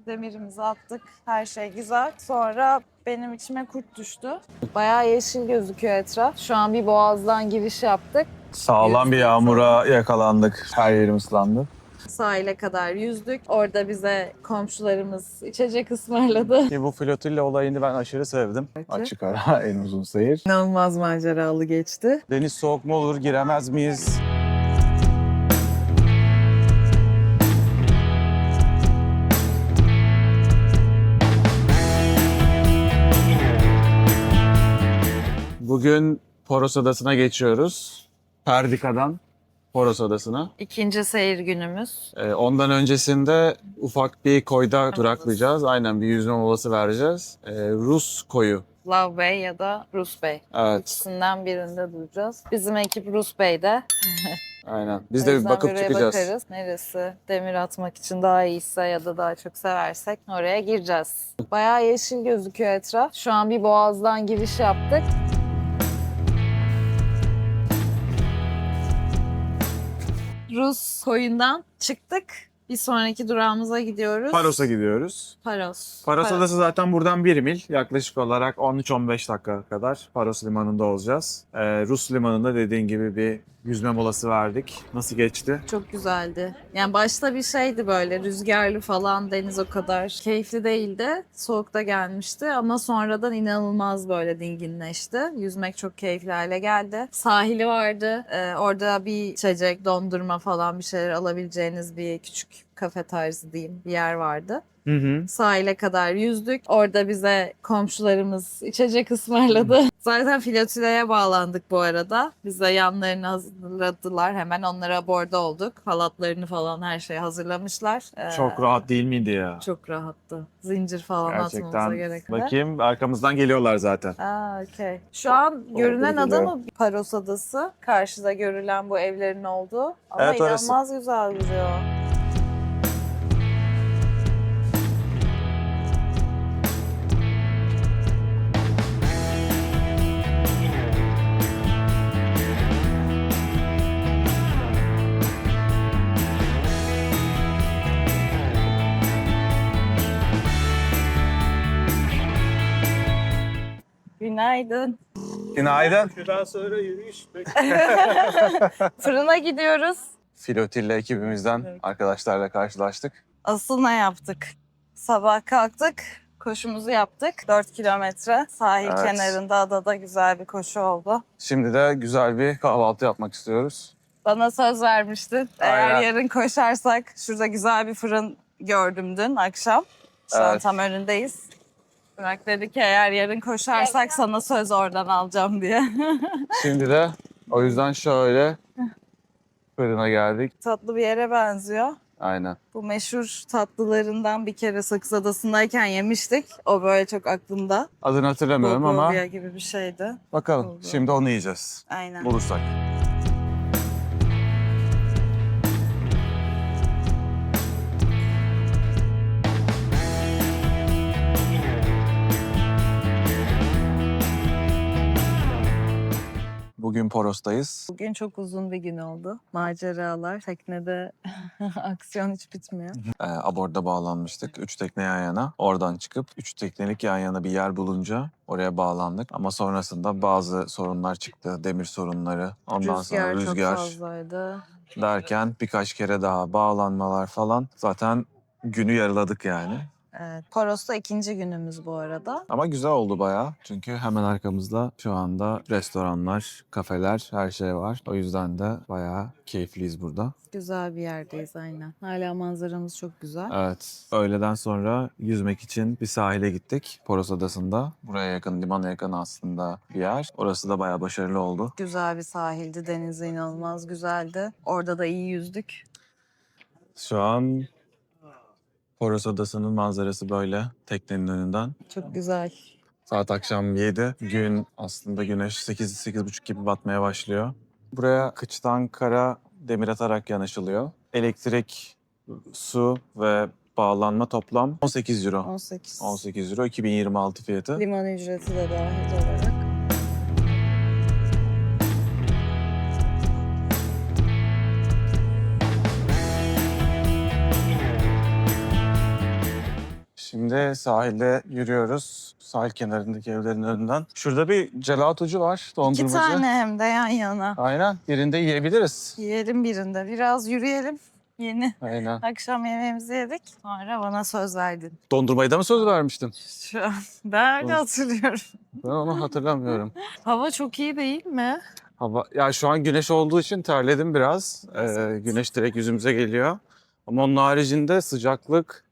Demirimizi attık. Her şey güzel. Sonra benim içime kurt düştü. Bayağı yeşil gözüküyor etraf. Şu an bir boğazdan giriş yaptık. Sağlam bir yağmura yakalandık. Her yerim ıslandı. Sahile kadar yüzdük. Orada bize komşularımız içecek ısmarladı. Ki bu flotilla olayını ben aşırı sevdim. Açık ara en uzun seyir. İnanılmaz maceralı geçti. Deniz soğuk mu olur, giremez miyiz? Bugün Poros Adası'na geçiyoruz. Perdika'dan Poros Adası'na. İkinci seyir günümüz. Ondan öncesinde ufak bir koyda duraklayacağız. Aynen bir yüzme molası vereceğiz. Rus koyu. Love Bay ya da Rus Bay. Evet, İkisinden birinde duracağız. Bizim ekip Rus Bay'de. aynen. Biz O de bir yüzden bakıp oraya çıkacağız. bakarız. Neresi demir atmak için daha iyiyse ya da daha çok seversek oraya gireceğiz. Bayağı yeşil gözüküyor etraf. Şu an bir boğazdan giriş yaptık. Rus koyundan çıktık. Bir sonraki durağımıza gidiyoruz. Paros'a gidiyoruz. Paros. Paros Adası zaten buradan 1 mil. Yaklaşık olarak 13-15 dakika kadar Paros Limanı'nda olacağız. Rus Limanı'nda dediğin gibi bir yüzme molası verdik. Nasıl geçti? Çok güzeldi. Yani başta bir şeydi böyle rüzgarlı falan, deniz o kadar keyifli değildi. Soğukta gelmişti ama sonradan inanılmaz böyle dinginleşti. Yüzmek çok keyifli hale geldi. Sahili vardı. Orada bir içecek, dondurma falan bir şeyler alabileceğiniz bir küçük kafe tarzı diyeyim bir yer vardı. Hı hı. Sahile kadar yüzdük. Orada bize komşularımız içecek ısmarladı. Zaten flotileye bağlandık bu arada. Bize yanlarını hazırladılar. Hemen onlara bordo olduk. Halatlarını falan her şeyi hazırlamışlar. Çok rahat değil miydi ya? Çok rahattı. Zincir falan atmamıza Gerçekten. gerek yok. Bakayım arkamızdan geliyorlar zaten. Okey. Şu an görünen ada geliyor. mı Paros Adası? Karşıda görülen bu evlerin olduğu. Ama Evet, orası. inanılmaz güzel duruyor. Günaydın. Günaydın. Şuradan sonra yürüyüş. Fırına gidiyoruz. Flotilla ekibimizden arkadaşlarla karşılaştık. Asıl ne yaptık? Sabah kalktık, koşumuzu yaptık. 4 kilometre sahil Evet. kenarında adada güzel bir koşu oldu. Şimdi de güzel bir kahvaltı yapmak istiyoruz. Bana söz vermiştin. Eğer Aynen. yarın koşarsak şurada güzel bir fırın gördüm dün akşam. Şu an Evet. tam önündeyiz. Burak dedi ki eğer yarın koşarsak sana söz oradan alacağım diye. Şimdi de o yüzden şöyle fırına geldik. Tatlı bir yere benziyor. Aynen. Bu meşhur tatlılarından bir kere Sakız Adası'ndayken yemiştik. O böyle çok aklımda. Adını hatırlamıyorum ama Bobovia gibi bir şeydi. bakalım. Oldu. Şimdi onu yiyeceğiz. Aynen. Bulursak. Bugün Poros'tayız. Bugün çok uzun bir gün oldu. Maceralar, teknede aksiyon hiç bitmiyor. Aborda bağlanmıştık. 3 tekne yan yana. Oradan çıkıp 3 teknelik yan yana bir yer bulunca oraya bağlandık. Ama sonrasında bazı sorunlar çıktı. Demir sorunları. Ondan sonra Çok rüzgar fazlaydı. derken birkaç kere daha bağlanmalar falan. Zaten günü yarıladık yani. Evet. Poros'ta ikinci günümüz bu arada. Ama güzel oldu bayağı. Çünkü hemen arkamızda şu anda restoranlar, kafeler, her şey var. O yüzden de bayağı keyifliyiz burada. Güzel bir yerdeyiz aynen. Hala manzaramız çok güzel. Evet. Öğleden sonra yüzmek için bir sahile gittik. Poros Adası'nda. Buraya yakın, limana yakın aslında bir yer. Orası da bayağı başarılı oldu. Güzel bir sahildi. Denizi inanılmaz güzeldi. Orada da iyi yüzdük. Şu an Poros Adası'nın manzarası böyle teknenin önünden. Çok güzel. Saat akşam 7. Gün aslında güneş 8-8.30 gibi batmaya başlıyor. Buraya kıçtan kara demir atarak yanaşılıyor. Elektrik, su ve bağlanma toplam 18 euro. 18. 18 euro 2026 fiyatı. Liman ücreti de dahil olarak. Şimdi sahilde yürüyoruz. Sahil kenarındaki evlerin önünden. Şurada bir gelatocu var, İki dondurmacı. tane hem de yan yana. Aynen. Birinde yiyebiliriz. Yiyelim birinde. Biraz yürüyelim. Yeni Aynen. akşam yemeğimizi yedik. Sonra bana söz verdin. Dondurmayı da mı söz vermiştim? Şu an ben öyle Of. hatırlıyorum. Ben onu hatırlamıyorum. Hava çok iyi değil mi? Hava, ya şu an güneş olduğu için terledim biraz. Güneş direkt yüzümüze geliyor. Ama onun haricinde sıcaklık,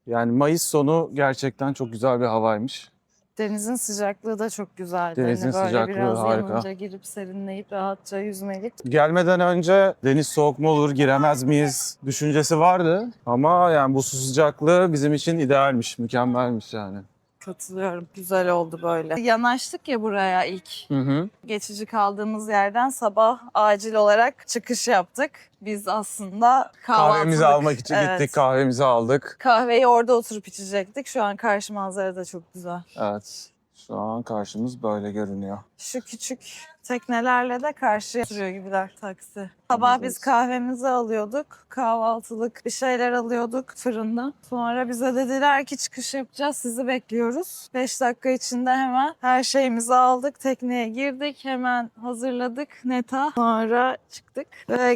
yani Mayıs sonu gerçekten çok güzel bir havaymış. Denizin sıcaklığı da çok güzeldi. Denizin Hani böyle sıcaklığı biraz harika. yanınca girip serinleyip rahatça yüzmelik. Gelmeden önce deniz soğuk mu olur, giremez miyiz düşüncesi vardı. Ama yani bu su sıcaklığı bizim için idealmiş, mükemmelmiş yani. Katılıyorum. Güzel oldu böyle. Yanaştık ya buraya ilk. Hı hı. Geçici kaldığımız yerden sabah acil olarak çıkış yaptık. Biz aslında Kahvemizi kahvaltılık. almak için Evet. gittik, kahvemizi aldık. Kahveyi orada oturup içecektik. Şu an karşı manzara da çok güzel. Evet, şu an karşımız böyle görünüyor. Şu küçük teknelerle de karşıya sürüyor gibiler taksi. Sabah biz kahvemizi alıyorduk. Kahvaltılık bir şeyler alıyorduk fırından. Sonra bize dediler ki çıkış yapacağız, sizi bekliyoruz. 5 dakika içinde hemen her şeyimizi aldık. Tekneye girdik, hemen hazırladık neta. Sonra çıktık ve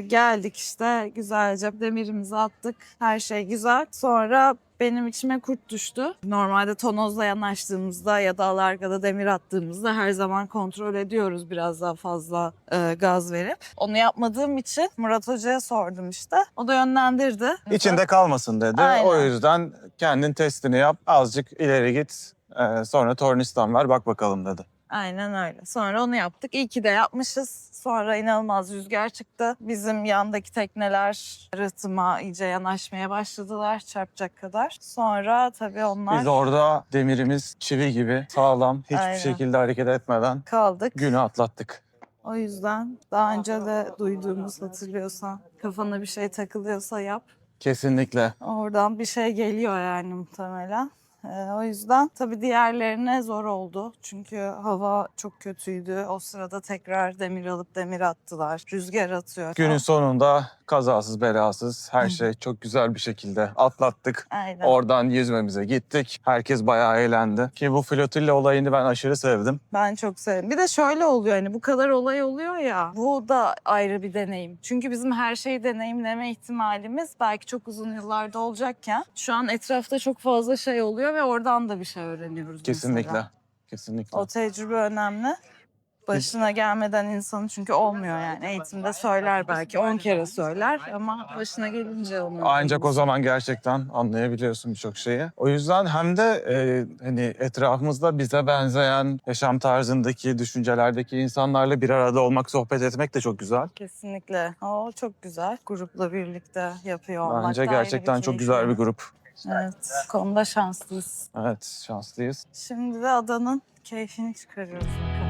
geldik işte güzelce demirimizi attık. Her şey güzel. Sonra benim içime kurt düştü. Normalde tonozla yanaştığımızda ya da alargada demir attığımızda her zaman kontrol ediyoruz biraz daha fazla gaz verip. Onu yapmadığım için Murat Hoca'ya sordum işte. O da yönlendirdi. İçinde kalmasın dedi. Aynen. O yüzden kendin testini yap, azıcık ileri git. Sonra tornistan ver, bak bakalım dedi. Aynen öyle. Sonra onu yaptık. İyi ki de yapmışız. Sonra inanılmaz rüzgar çıktı. Bizim yandaki tekneler rıhtıma iyice yanaşmaya başladılar çarpacak kadar. Sonra tabii onlar Biz orada demirimiz çivi gibi sağlam, hiçbir Aynen. şekilde hareket etmeden kaldık. günü atlattık. O yüzden daha önce de duyduğumuz hatırlıyorsan kafana bir şey takılıyorsa yap. Kesinlikle. Oradan bir şey geliyor yani muhtemelen. O yüzden tabii diğerlerine zor oldu. Çünkü hava çok kötüydü. O sırada tekrar demir alıp demir attılar. Rüzgar atıyor. Günün sonunda kazasız belasız her şey çok güzel bir şekilde atlattık. Aynen. Oradan yüzmemize gittik. Herkes bayağı eğlendi. Ki bu flotilla olayını ben aşırı sevdim. Ben çok sevdim. Bir de şöyle oluyor hani bu kadar olay oluyor ya. Bu da ayrı bir deneyim. Çünkü bizim her şeyi deneyimleme ihtimalimiz belki çok uzun yıllarda olacakken şu an etrafta çok fazla şey oluyor ve oradan da bir şey öğreniyoruz Kesinlikle. mesela. Kesinlikle. O tecrübe önemli. Başına gelmeden insanın çünkü olmuyor yani. Eğitimde söyler belki 10 kere söyler ama başına gelince olmuyor. Ancak o zaman gerçekten anlayabiliyorsun birçok şeyi. O yüzden hem de hani etrafımızda bize benzeyen yaşam tarzındaki, düşüncelerdeki insanlarla bir arada olmak, sohbet etmek de çok güzel. Kesinlikle. O çok güzel. Grupla birlikte yapıyor olmak Bence da ayrı gerçekten bir çok keyif güzel bir yani. grup. Evet. Bu konuda şanslıyız. Evet, şanslıyız. Şimdi de adanın keyfini çıkarıyoruz bakalım.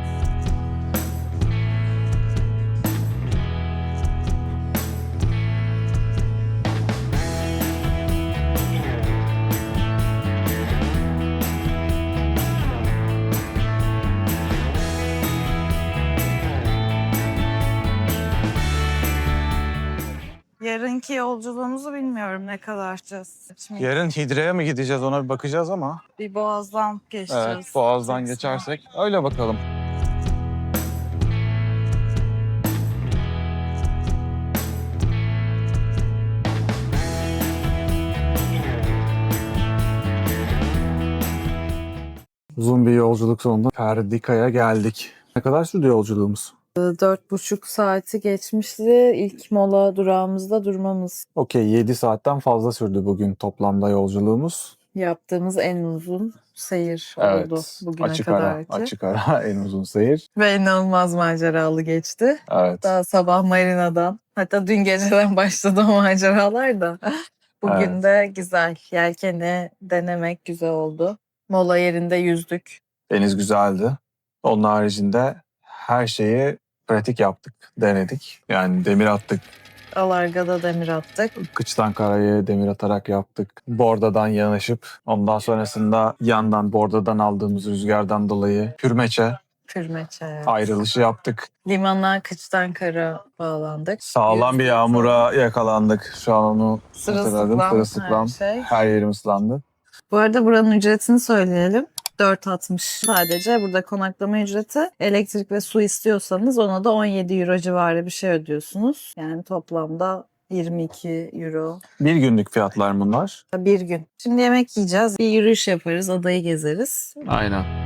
Yarınki yolculuğumuzu bilmiyorum ne kadar yapacağız. Şimdi Yarın Hidre'ye mi gideceğiz ona bir bakacağız ama. bir boğazdan geçeceğiz. Evet, Boğaz'dan Taksim'e. geçersek öyle bakalım. Uzun bir yolculuk sonunda Perdika'ya geldik. Ne kadar sürdü yolculuğumuz? 4,5 saati geçmişti ilk mola durağımızda durmamız. Okey, 7 saatten fazla sürdü bugün toplamda yolculuğumuz. Yaptığımız en uzun seyir oldu bugüne açık kadar ara, ki. açık ara en uzun seyir. Ve inanılmaz maceralı geçti. Evet. Daha sabah marinadan, hatta dün geceden başladı o maceralar da. Bugün Evet. de güzel. Yelkeni denemek güzel oldu. Mola yerinde yüzdük. Deniz güzeldi. Onun haricinde her şeyi pratik yaptık, denedik. Yani demir attık, Alargada demir attık. kıçtan karaya demir atarak yaptık. Bordadan yanaşıp ondan sonrasında yandan bordadan aldığımız rüzgardan dolayı pürmeçe Pürmeçe. ayrılışı yaptık. Limana kıçtan kara bağlandık. Sağlam bir Yüzdük. yağmura yakalandık. Şu an onu hatırladım. Sırılsıklam Sırılsıklam. her şey. Her yerim ıslandı. Bu arada buranın ücretini söyleyelim. 4.60 sadece burada konaklama ücreti. Elektrik ve su istiyorsanız ona da 17 euro civarı bir şey ödüyorsunuz. Yani toplamda 22 euro Bir günlük fiyatlar bunlar. bir gün. Şimdi yemek yiyeceğiz. Bir yürüyüş yaparız, adayı gezeriz. Aynen.